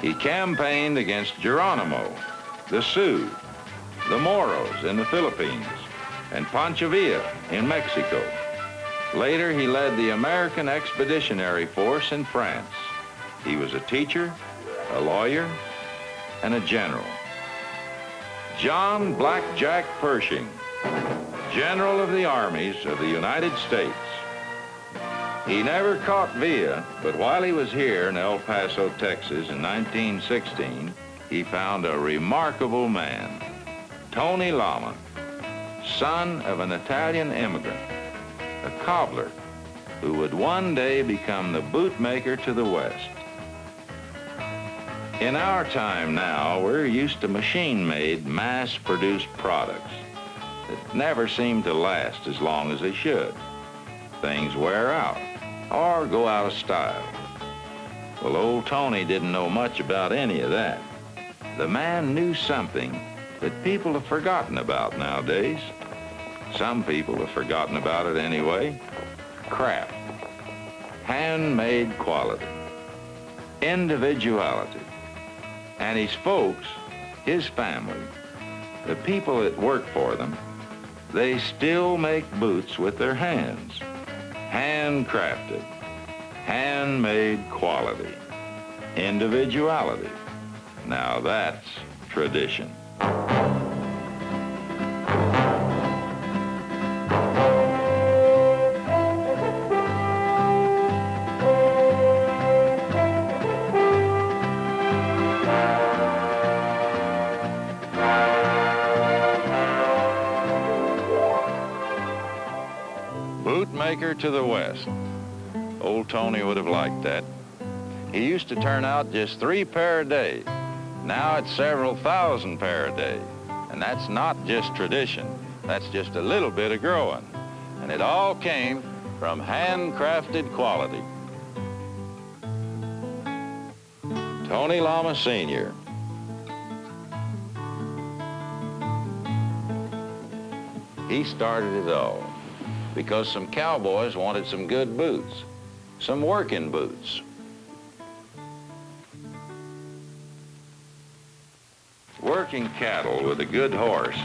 He campaigned against Geronimo, the Sioux, the Moros in the Philippines, and Pancho Villa in Mexico. Later, he led the American Expeditionary Force in France. He was a teacher, a lawyer, and a general. John Blackjack Pershing, General of the Armies of the United States. He never caught Villa, but while he was here in El Paso, Texas in 1916, he found a remarkable man, Tony Lama, son of an Italian immigrant, a cobbler who would one day become the bootmaker to the West. In our time now, we're used to machine-made, mass-produced products that never seem to last as long as they should. Things wear out or go out of style. Well, old Tony didn't know much about any of that. The man knew something that people have forgotten about nowadays. Some people have forgotten about it anyway. Craft, handmade quality, individuality. And his folks, his family, the people that work for them, they still make boots with their hands. Handcrafted, handmade quality, individuality. Now that's tradition. Bootmaker to the West. Old Tony would have liked that. He used to turn out just 3 pair a day. Now it's several thousand pair a day. And that's not just tradition. That's just a little bit of growing. And it all came from handcrafted quality. Tony Lama Sr. He started it all because some cowboys wanted some good boots, some working boots. Working cattle with a good horse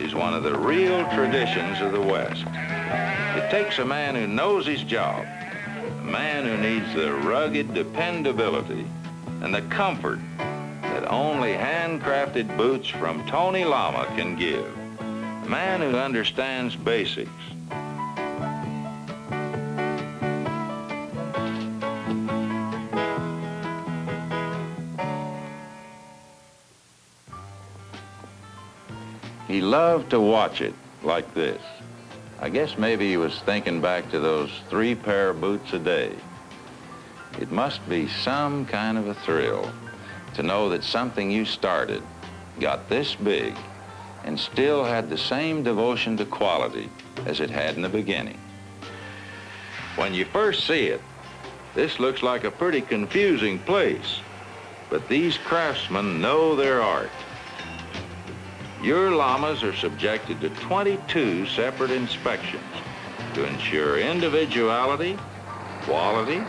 is one of the real traditions of the West. It takes a man who knows his job, a man who needs the rugged dependability and the comfort that only handcrafted boots from Tony Lama can give. A man who understands basics. He loved to watch it like this. I guess maybe he was thinking back to those 3 pair boots a day. It must be some kind of a thrill to know that something you started got this big and still had the same devotion to quality as it had in the beginning. When you first see it, this looks like a pretty confusing place, but these craftsmen know their art. Your llamas are subjected to 22 separate inspections to ensure individuality, quality,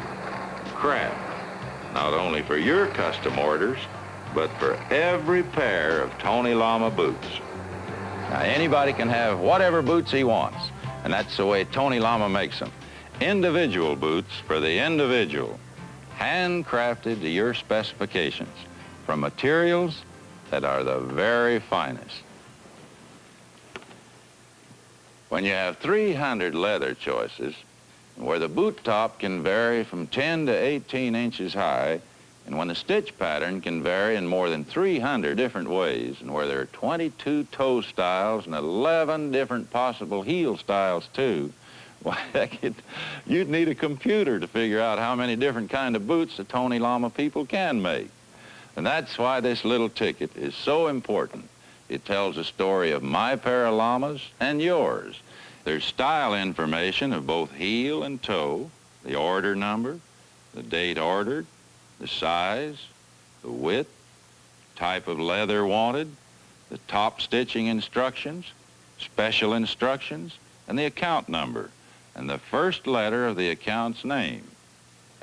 craft, not only for your custom orders, but for every pair of Tony Lama boots. Now, anybody can have whatever boots he wants, and that's the way Tony Lama makes them. Individual boots for the individual, handcrafted to your specifications, from materials that are the very finest. When you have 300 leather choices, where the boot top can vary from 10 to 18 inches high, and when the stitch pattern can vary in more than 300 different ways, and where there are 22 toe styles and 11 different possible heel styles too, why, heck, you'd need a computer to figure out how many different kind of boots the Tony Lama people can make. And that's why this little ticket is so important. It tells the story of my pair of llamas and yours. There's style information of both heel and toe, the order number, the date ordered, the size, the width, type of leather wanted, the top stitching instructions, special instructions, and the account number, and the first letter of the account's name.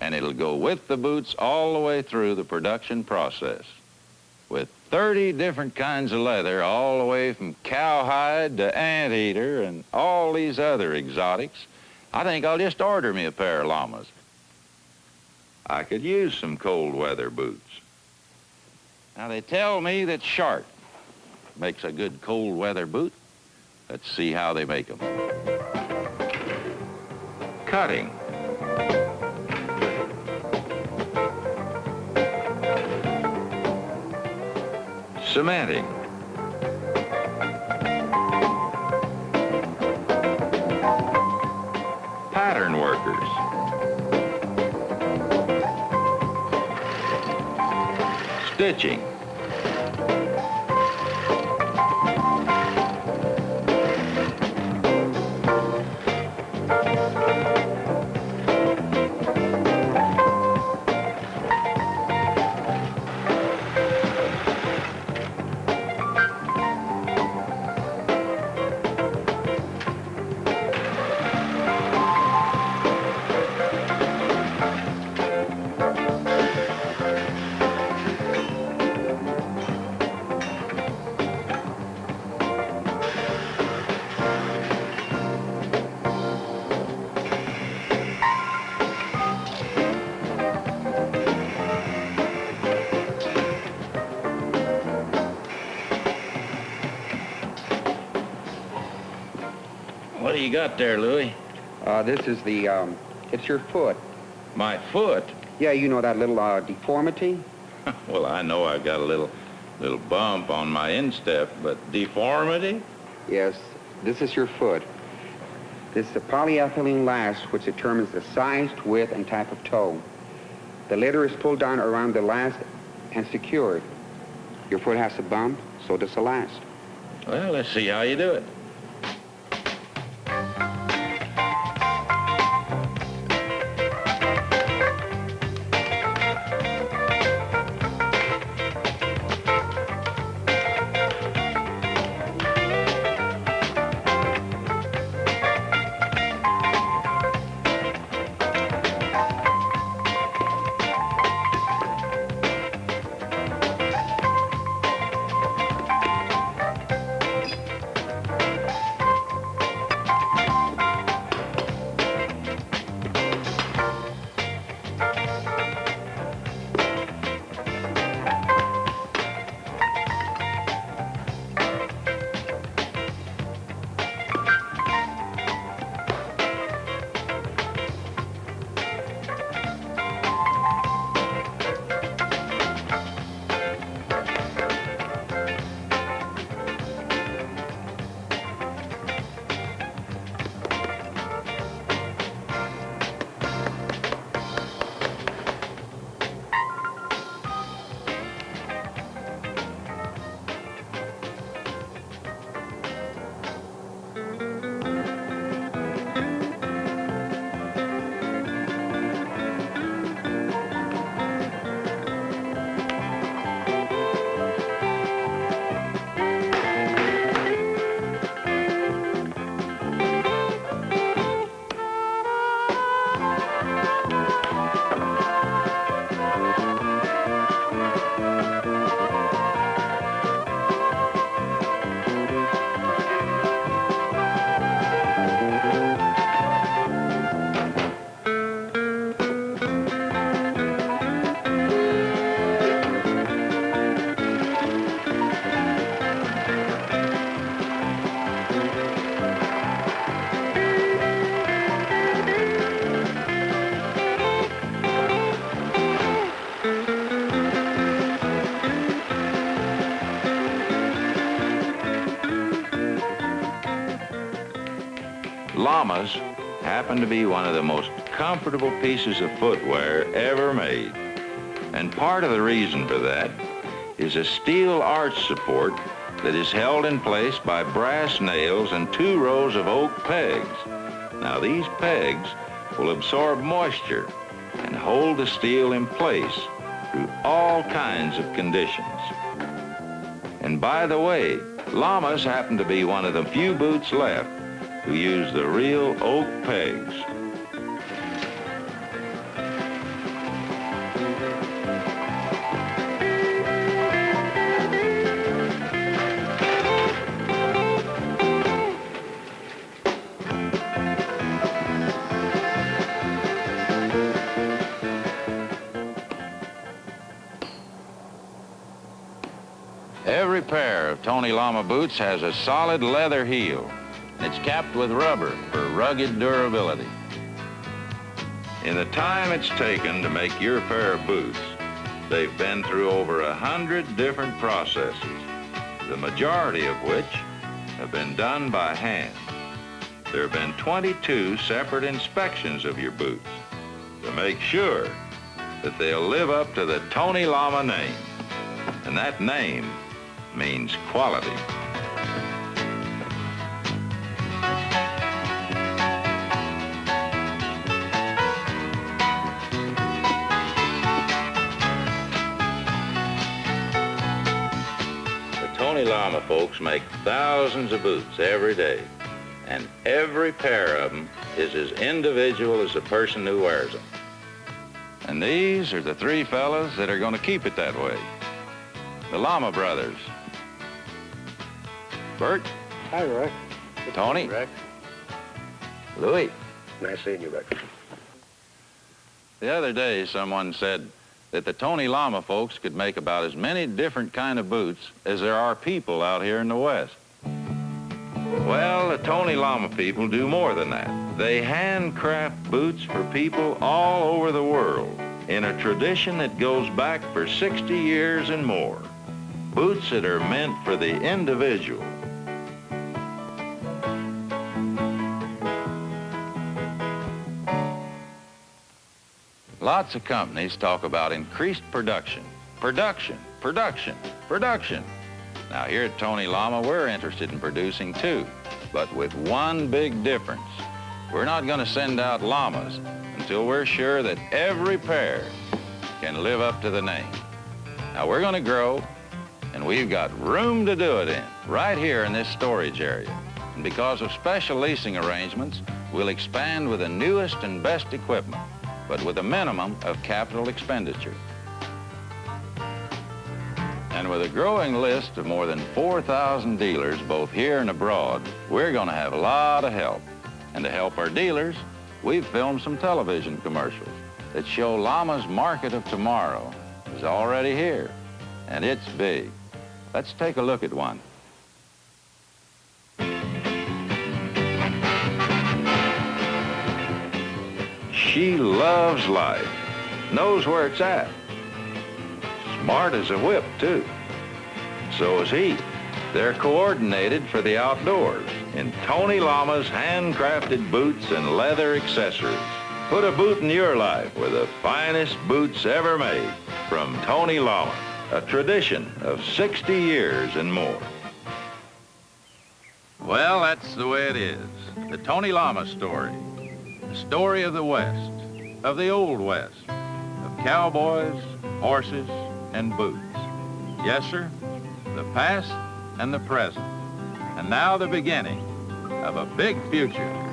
and it'll go with the boots all the way through the production process. With 30 different kinds of leather, all the way from cowhide to anteater and all these other exotics, I think I'll just order me a pair of llamas. I could use some cold weather boots. Now, they tell me that Shark makes a good cold weather boot. Let's see how they make them. Cutting. Cementing. Pattern workers. Stitching. What do you got there, Louie? This is the, it's your foot. My foot? Yeah, you know that little deformity? Well, I know I've got a little bump on my instep, but deformity? Yes, this is your foot. This is a polyethylene last which determines the size, width, and type of toe. The leather is pulled down around the last and secured. Your foot has a bump, so does the last. Well, let's see how you do it. Llamas happen to be one of the most comfortable pieces of footwear ever made. And part of the reason for that is a steel arch support that is held in place by brass nails and 2 rows of oak pegs. Now, these pegs will absorb moisture and hold the steel in place through all kinds of conditions. And by the way, Llamas happen to be one of the few boots left who use the real oak pegs. pair of Tony Lama boots has a solid leather heel. It's capped with rubber for rugged durability. In the time it's taken to make your pair of boots, they've been through over 100 different processes, the majority of which have been done by hand. There have been 22 separate inspections of your boots to make sure that they'll live up to the Tony Lama name, and that name means quality. Tony Lama folks make thousands of boots every day, and every pair of them is as individual as the person who wears them. And these are the three fellas that are going to keep it that way. The Lama brothers. Bert. Hi, Rex. Tony. Rex. Louis. Nice seeing you, Rex. The other day, someone said that the Tony Lama folks could make about as many different kind of boots as there are people out here in the West. Well, the Tony Lama people do more than that. They handcraft boots for people all over the world in a tradition that goes back for 60 years and more. Boots that are meant for the individual. Lots of companies talk about increased production. Production. Now here at Tony Lama, we're interested in producing too, but with one big difference. We're not going to send out llamas until we're sure that every pair can live up to the name. Now we're going to grow, and we've got room to do it in, right here in this storage area. And because of special leasing arrangements, we'll expand with the newest and best equipment, but with a minimum of capital expenditure. And with a growing list of more than 4,000 dealers, both here and abroad, we're going to have a lot of help. And to help our dealers, we've filmed some television commercials that show Lama's market of tomorrow is already here, and it's big. Let's take a look at one. She loves life, knows where it's at. Smart as a whip, too. So is he. They're coordinated for the outdoors in Tony Lama's handcrafted boots and leather accessories. Put a boot in your life with the finest boots ever made from Tony Lama, a tradition of 60 years and more. Well, that's the way it is. The Tony Lama story. The story of the West, of the Old West, of cowboys, horses, and boots. Yes, sir, the past and the present, and now the beginning of a big future.